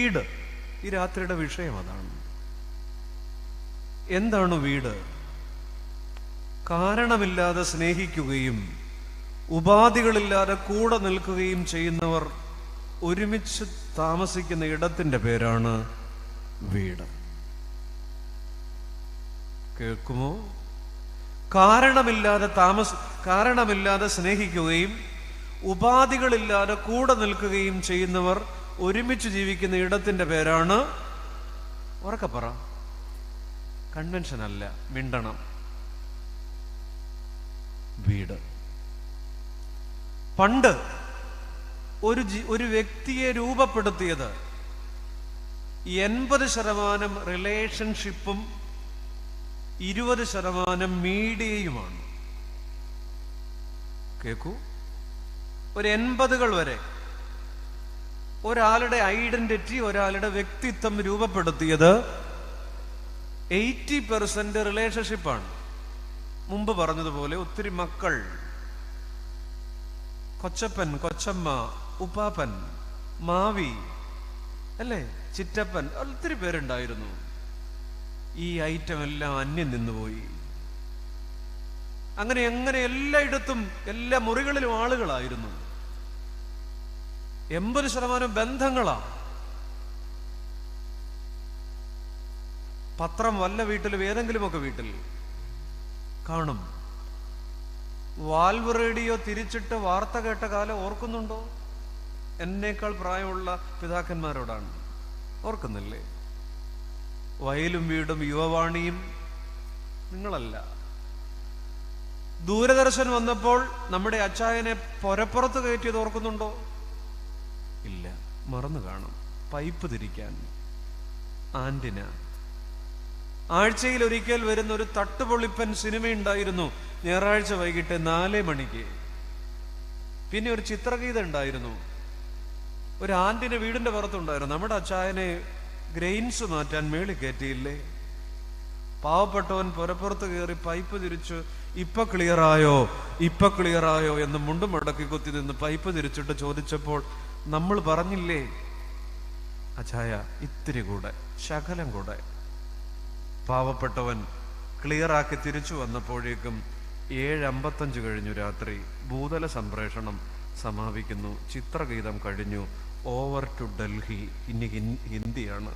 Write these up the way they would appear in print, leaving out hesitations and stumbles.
വീട്. ഈ രാത്രിയുടെ വിഷയം അതാണ്. എന്താണ് വീട്? കാരണമില്ലാതെ സ്നേഹിക്കുകയും ഉപാധികളില്ലാതെ കൂടെ നിൽക്കുകയും ചെയ്യുന്നവർ ഒരുമിച്ച് താമസിക്കുന്ന ഇടത്തിന്റെ പേരാണ് വീട്. കേൾക്കുമോ? കാരണമില്ലാതെ സ്നേഹിക്കുകയും ഉപാധികളില്ലാതെ കൂടെ നിൽക്കുകയും ചെയ്യുന്നവർ ഒരുമിച്ച് ജീവിക്കുന്ന ഇടത്തിന്റെ പേരാണ്, ഉറക്കെ പറ, കൺവെൻഷൻ അല്ല, മിണ്ടണം, വീട്. പണ്ട് ഒരു വ്യക്തിയെ രൂപപ്പെടുത്തിയത് 80% റിലേഷൻഷിപ്പും 20% മീഡിയയുമാണ്. കേൾക്കൂ, ഒരു 80s വരെ ഒരാളുടെ ഐഡന്റിറ്റി, ഒരാളുടെ വ്യക്തിത്വം രൂപപ്പെടുത്തിയത് 80% റിലേഷൻഷിപ്പാണ്. മുമ്പ് പറഞ്ഞതുപോലെ ഒത്തിരി മക്കൾ, കൊച്ചപ്പൻ, കൊച്ചമ്മ, ഉപ്പാപ്പൻ, മാവി, അല്ലേ, ചിറ്റപ്പൻ, ഒത്തിരി പേരുണ്ടായിരുന്നു. ഈ ഐറ്റം എല്ലാം അന്യം നിന്നുപോയി. അങ്ങനെ എല്ലായിടത്തും, എല്ലാ മുറികളിലും ആളുകളായിരുന്നു. 80% ബന്ധങ്ങളാ. പത്രം വല്ല വീട്ടിലും, ഏതെങ്കിലുമൊക്കെ വീട്ടിൽ കാണും. വാൽവ് റേഡിയോ തിരിച്ചിട്ട് വാർത്ത കേട്ട കാലം ഓർക്കുന്നുണ്ടോ? എന്നേക്കാൾ പ്രായമുള്ള പിതാക്കന്മാരോടാണ്. ഓർക്കുന്നില്ലേ? വയലും വീടും യുവവാണിയും നിങ്ങളല്ല. ദൂരദർശൻ വന്നപ്പോൾ നമ്മുടെ അച്ചായനെ പൊരപ്പുറത്ത് കയറ്റിയത് ഓർക്കുന്നുണ്ടോ? ഇല്ല, മറന്നു കാണും. പൈപ്പ് തിരിക്കാൻ ആന്റിന. ആഴ്ചയിൽ ഒരിക്കൽ വരുന്ന ഒരു തട്ടുപൊളിപ്പൻ സിനിമയുണ്ടായിരുന്നു, ഞായറാഴ്ച വൈകിട്ട് 4 മണിക്ക്. പിന്നെ ഒരു ചിത്രഗീതം ഉണ്ടായിരുന്നു. ഒരു ആന്റിന വീടിന്റെ പുറത്തുണ്ടായിരുന്നു. നമ്മുടെ അച്ചായനെ ഗ്രെയിൻസ് മാറ്റാൻ മേളിൽ കയറ്റിയില്ലേ? പാവപ്പെട്ടവൻ പുരപ്പുറത്ത് കയറി പൈപ്പ് തിരിച്ചു, ഇപ്പൊ ക്ലിയറായോ എന്ന് മുണ്ടും മടക്കി കുത്തി നിന്ന് പൈപ്പ് തിരിച്ചിട്ട് ചോദിച്ചപ്പോൾ നമ്മൾ പറഞ്ഞില്ലേ, അച്ചായ ഇത്തിരി കൂടെ, ശകലം കൂടെ. പാവപ്പെട്ടവൻ ക്ലിയറാക്കി തിരിച്ചു വന്നപ്പോഴേക്കും 7:55 കഴിഞ്ഞു രാത്രി. ഭൂതല സംപ്രേഷണം സമാപിക്കുന്നു. ചിത്രഗീതം കഴിഞ്ഞു. Over to Delhi. ഇനി ഹിന്ദിയാണ്.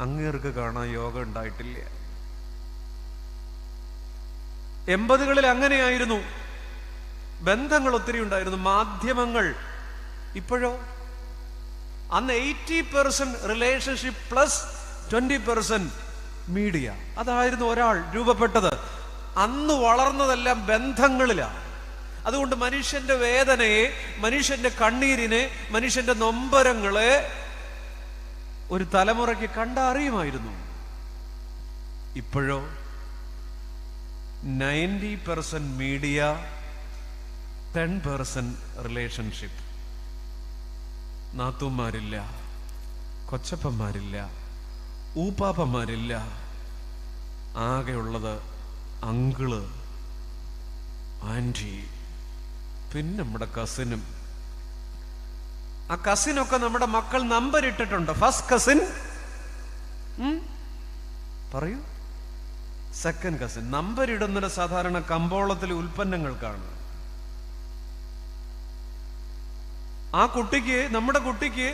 അങ്ങേർക്ക് കാണാൻ യോഗം ഉണ്ടായിട്ടില്ല. 80s അങ്ങനെയായിരുന്നു. ബന്ധങ്ങൾ ഒത്തിരി ഉണ്ടായിരുന്നു. മാധ്യമങ്ങൾ. ഇപ്പോഴോ? അന്ന് 80% റിലേഷൻഷിപ്പ് പ്ലസ് 20% മീഡിയ. അതായിരുന്നു ഒരാൾ രൂപപ്പെട്ടത്. അന്ന് വളർന്നതെല്ലാം ബന്ധങ്ങളിലാണ്. അതുകൊണ്ട് മനുഷ്യന്റെ വേദനയെ, മനുഷ്യന്റെ കണ്ണീരിനെ, മനുഷ്യന്റെ നൊമ്പരങ്ങളെ ഒരു തലമുറയ്ക്ക് കണ്ടറിയുമായിരുന്നു. ഇപ്പോഴോ 90% മീഡിയ, 10% റിലേഷൻഷിപ്പ്. നാത്തൂന്മാരില്ല, കൊച്ചപ്പന്മാരില്ല, ഊപ്പാപ്പന്മാരില്ല. ആകെയുള്ളത് അങ്കിള്, ആന്റി, പിന്നെ നമ്മുടെ കസിനും. ആ കസിനൊക്കെ നമ്മുടെ മക്കൾ നമ്പർ ഇട്ടിട്ടുണ്ട്. ഫസ്റ്റ് കസിൻ, പറയൂ, സെക്കൻഡ് കസിൻ. നമ്പർ ഇടുന്നത് സാധാരണ കമ്പോളത്തിലെ ഉൽപ്പന്നങ്ങൾക്കാണ്. ആ കുട്ടിക്ക്, നമ്മുടെ കുട്ടിക്ക്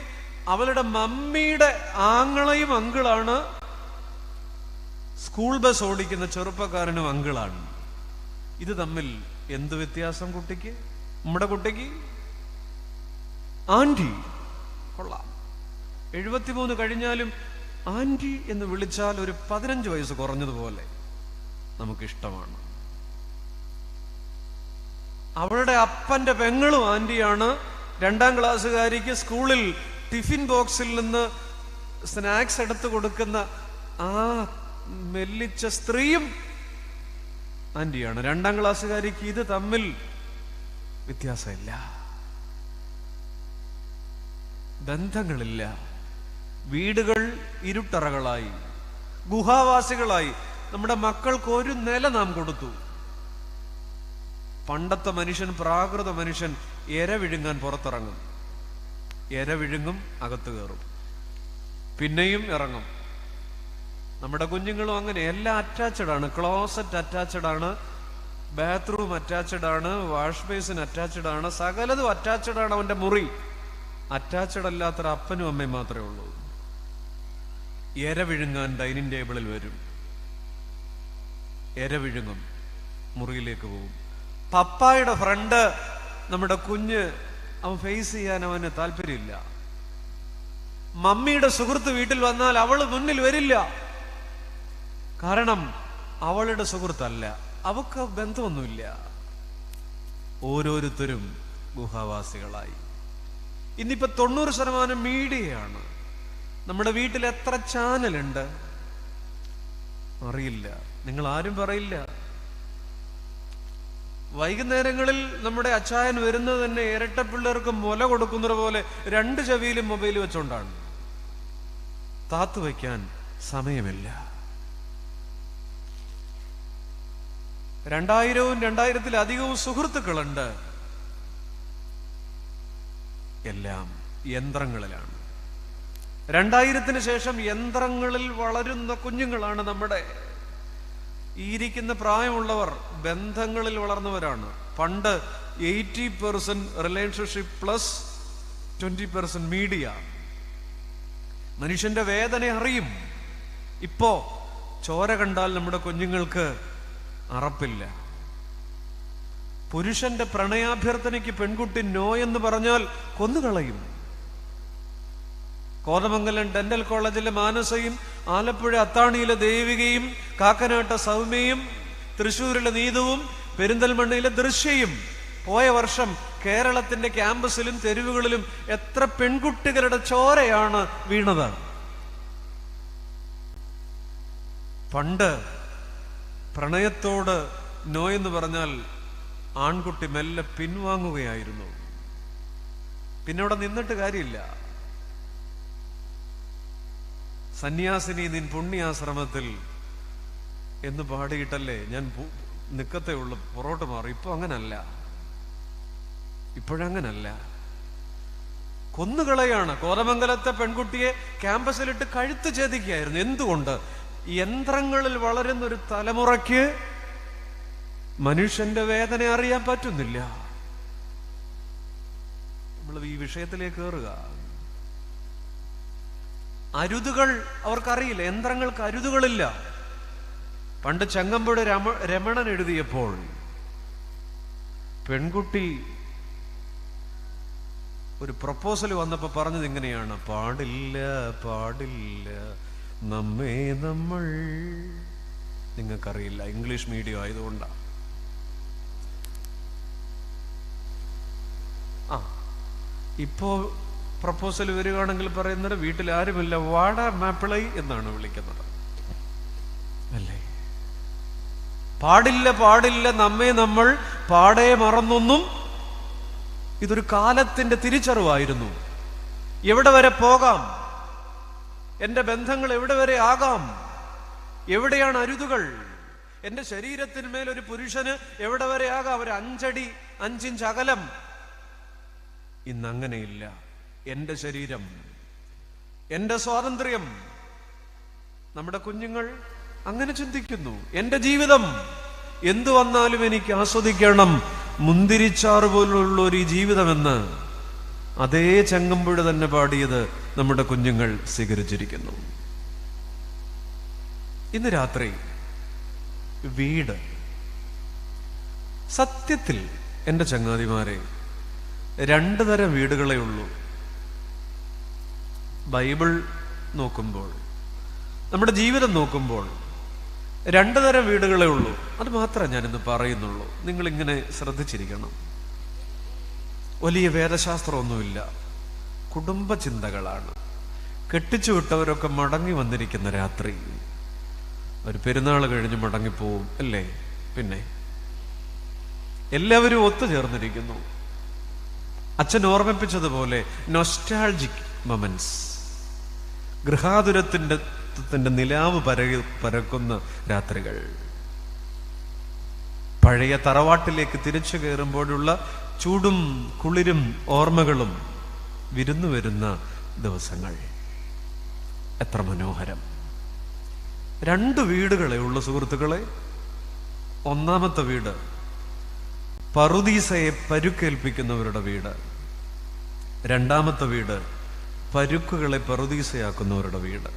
അവളുടെ മമ്മിയുടെ ആങ്ങളയും അങ്കിളാണ്, സ്കൂൾ ബസ് ഓടിക്കുന്ന ചെറുപ്പക്കാരനും അങ്കിളാണ്. ഇത് തമ്മിൽ എന്ത് വ്യത്യാസം കുട്ടിക്ക്? നമ്മുടെ കുട്ടിക്ക് ആന്റി. കൊള്ളാം. 73 കഴിഞ്ഞാലും ആന്റി എന്ന് വിളിച്ചാൽ ഒരു 15 വയസ്സ് കുറഞ്ഞതുപോലെ നമുക്കിഷ്ടമാണ്. അവളുടെ അപ്പന്റെ പെങ്ങളും ആന്റിയാണ്. 2ാം ക്ലാസ്സുകാരിക്ക് സ്കൂളിൽ ടിഫിൻ ബോക്സിൽ നിന്ന് സ്നാക്സ് എടുത്ത് കൊടുക്കുന്ന ആ മെല്ലിച്ച സ്ത്രീയും ആന്റിയാണ്. 2ാം ക്ലാസ്സുകാരിക്ക്. ഇത് തമ്മിൽ വ്യത്യാസമില്ല. ബന്ധങ്ങളില്ല. വീടുകൾ ഇരുട്ടറകളായി, ഗുഹാവാസികളായി. നമ്മുടെ മക്കൾക്ക് ഒരു നില നാം കൊടുത്തു. പണ്ടത്തെ മനുഷ്യൻ, പ്രാകൃത മനുഷ്യൻ ഇര വിഴുങ്ങാൻ പുറത്തിറങ്ങും, ഇര വിഴുങ്ങും, അകത്ത് കയറും. പിന്നെയും ഇറങ്ങും. നമ്മുടെ കുഞ്ഞുങ്ങളും അങ്ങനെ എല്ലാം അറ്റാച്ച്ഡ് ആണ്. ക്ലോസറ്റ് അറ്റാച്ച്ഡ് ആണ്, ബാത്റൂം അറ്റാച്ച്ഡ് ആണ്, വാഷ് ബേസിൻ അറ്റാച്ച്ഡ് ആണ്, സകലതും അറ്റാച്ച്ഡ് ആണ്. അവന്റെ മുറി അറ്റാച്ച്ഡ് അല്ലാത്തൊരു അപ്പനും അമ്മയും മാത്രമേ ഉള്ളൂ. ഇര വിഴുങ്ങാൻ ഡൈനിങ് ടേബിളിൽ വരും, ഇര വിഴുങ്ങും, മുറിയിലേക്ക് പോകും. പപ്പായുടെ ഫ്രണ്ട് നമ്മുടെ കുഞ്ഞ് അവൻ ഫേസ് ചെയ്യാൻ അവന് താല്പര്യമില്ല. മമ്മിയുടെ സുഹൃത്ത് വീട്ടിൽ വന്നാൽ അവള് മുന്നിൽ വരില്ല. കാരണം അവളുടെ സുഹൃത്തല്ല, അവക്ക് ബന്ധമൊന്നുമില്ല. ഓരോരുത്തരും ഗുഹാവാസികളായി. ഇന്നിപ്പോ 90% മീഡിയയാണ്. നമ്മുടെ വീട്ടിൽ എത്ര ചാനലുണ്ട് അറിയില്ല, നിങ്ങൾ ആരും പറയില്ല. വൈകുന്നേരങ്ങളിൽ നമ്മുടെ അച്ചായൻ വരുന്നത് തന്നെ ഇരട്ട പിള്ളേർക്ക് മുല കൊടുക്കുന്നത് പോലെ 2 ചെവിയിലും മൊബൈൽ വെച്ചോണ്ടാണ്. താത്തു വയ്ക്കാൻ സമയമില്ല. 2000-2000-ത്തിലധികവും സുഹൃത്തുക്കളുണ്ട്. എല്ലാം യന്ത്രങ്ങളിലാണ്. 2000-ത്തിന് ശേഷം യന്ത്രങ്ങളിൽ വളരുന്ന കുഞ്ഞുങ്ങളാണ് നമ്മുടെ ഈ ഇരിക്കുന്ന പ്രായമുള്ളവർ. ബന്ധങ്ങളിൽ വളർന്നവരാണ്. പണ്ട് 80% റിലേഷൻഷിപ്പ് പ്ലസ് 20% മീഡിയ. മനുഷ്യന്റെ വേദന അറിയും. ഇപ്പോ ചോര കണ്ടാൽ നമ്മുടെ കുഞ്ഞുങ്ങൾക്ക് അറപ്പില്ല. പുരുഷന്റെ പ്രണയാഭ്യർത്ഥനയ്ക്ക് പെൺകുട്ടി നോ എന്ന് പറഞ്ഞാൽ കൊന്നുകളയും. കോതമംഗലം ഡെന്റൽ കോളേജിലെ മാനസയും, ആലപ്പുഴ അത്താണിയിലെ ദേവികയും, കാക്കനാട്ട സൗമ്യയും, തൃശ്ശൂരിലെ നീതുവും, പെരിന്തൽമണ്ണയിലെ ദൃശ്യയും. പോയ വർഷം കേരളത്തിന്റെ ക്യാമ്പസിലും തെരുവുകളിലും എത്ര പെൺകുട്ടികളുടെ ചോരയാണ് വീണത്. പണ്ട് പ്രണയത്തോട് നോ എന്ന് പറഞ്ഞാൽ ആൺകുട്ടി മെല്ലെ പിൻവാങ്ങുകയായിരുന്നു. പിന്നെ അവിടെ നിന്നിട്ട് കാര്യമില്ല. സന്യാസിനി നിൻ പുണ്യാശ്രമത്തിൽ എന്ന് പാടിയിട്ടല്ലേ ഞാൻ നിക്കത്തേ ഉള്ളു, പുറകോട്ട് മാറി. ഇപ്പൊ അങ്ങനല്ല, ഇപ്പോഴങ്ങനല്ല. കൊന്നുകളയാണ്. കോതമംഗലത്തെ പെൺകുട്ടിയെ ക്യാമ്പസിലിട്ട് കഴുത്ത് ഛേദിക്കുകയായിരുന്നു. എന്തുകൊണ്ട്? യന്ത്രങ്ങളിൽ വളരുന്നൊരു തലമുറയ്ക്ക് മനുഷ്യന്റെ വേദന അറിയാൻ പറ്റുന്നില്ല. നമ്മൾ ഈ വിഷയത്തിലേക്ക് കയറുക. അരുതുകൾ അവർക്കറിയില്ല. യന്ത്രങ്ങൾക്ക് അരുതുകളില്ല. പണ്ട് ചങ്ങമ്പുഴ രമണൻ എഴുതിയപ്പോൾ പെൺകുട്ടി ഒരു പ്രപ്പോസൽ വന്നപ്പോ പറഞ്ഞത് ഇങ്ങനെയാണ്: പാടില്ല പാടില്ല നമ്മെ നമ്മൾ. നിങ്ങൾക്കറിയില്ല, ഇംഗ്ലീഷ് മീഡിയം ആയതുകൊണ്ടാണ്. ഇപ്പോ പ്രപ്പോസൽ വരികയാണെങ്കിൽ പറയുന്നത് വീട്ടിൽ ആരുമില്ല, വാടാ മാപ്പിളൈ എന്നാണ് വിളിക്കുന്നത്, അല്ലേ? പാടില്ല പാടില്ല നമ്മെ നമ്മൾ പാടേ മറന്നൊന്നും. ഇതൊരു കാലത്തിന്റെ തിരിച്ചറിവായിരുന്നു. എവിടെ വരെ പോകാം, എന്റെ ബന്ധങ്ങൾ എവിടെ വരെ ആകാം, എവിടെയാണ് അരുതുകൾ? എന്റെ ശരീരത്തിന്മേൽ ഒരു പുരുഷന് എവിടെ വരെ ആകാം? ഒരു 5 ഇഞ്ച് അകലം. ഇന്നങ്ങനെയില്ല. എന്റെ ശരീരം, എന്റെ സ്വാതന്ത്ര്യം. നമ്മുടെ കുഞ്ഞുങ്ങൾ അങ്ങനെ ചിന്തിക്കുന്നു. എന്റെ ജീവിതം എന്തു വന്നാലും എനിക്ക് ആസ്വദിക്കണം, മുന്തിരിച്ചാറ് പോലുള്ള ഒരു ജീവിതമെന്ന് അതേ ചങ്ങമ്പുഴ തന്നെ പാടിയത് നമ്മുടെ കുഞ്ഞുങ്ങൾ സ്വീകരിച്ചിരിക്കുന്നു. ഇന്ന് രാത്രി വീട്, സത്യത്തിൽ എന്റെ ചങ്ങാതിമാരെ 2 തരം വീടുകളേ ഉള്ളൂ. ബൈബിൾ നോക്കുമ്പോൾ, നമ്മുടെ ജീവിതം നോക്കുമ്പോൾ 2 തരം വീടുകളേ ഉള്ളൂ. അത് മാത്രമേ ഞാനിന്ന് പറയുന്നുള്ളൂ. നിങ്ങളിങ്ങനെ ശ്രദ്ധിച്ചിരിക്കണം. വലിയ വേദശാസ്ത്രമൊന്നുമില്ല, കുടുംബ ചിന്തകളാണ്. കെട്ടിച്ചു വിട്ടവരൊക്കെ മടങ്ങി വന്നിരിക്കുന്ന രാത്രി, ഒരു പെരുന്നാൾ കഴിഞ്ഞ് മടങ്ങിപ്പോവും, അല്ലേ? പിന്നെ എല്ലാവരും ഒത്തുചേർന്നിരിക്കുന്നു. അച്ഛൻ ഓർമ്മിപ്പിച്ചതുപോലെ നൊസ്റ്റാൾജിക് മൊമെന്റ്സ്. ഗൃഹാതുരത്തിന്റെ നിലാവ് പരക്കുന്ന രാത്രികൾ. പഴയ തറവാട്ടിലേക്ക് തിരിച്ചു കയറുമ്പോഴുള്ള ചൂടും കുളിരും ഓർമ്മകളും വിരുന്നു വരുന്ന ദിവസങ്ങൾ. എത്ര മനോഹരം! 2 വീടുകളെ ഉള്ളു സുഹൃത്തുക്കളെ. ഒന്നാമത്തെ വീട് പറുദീസയെ പരുക്കേൽപ്പിക്കുന്നവരുടെ വീട്. രണ്ടാമത്തെ വീട് പരുക്കുകളെ പറുദീസയാക്കുന്നവരുടെ വീട്.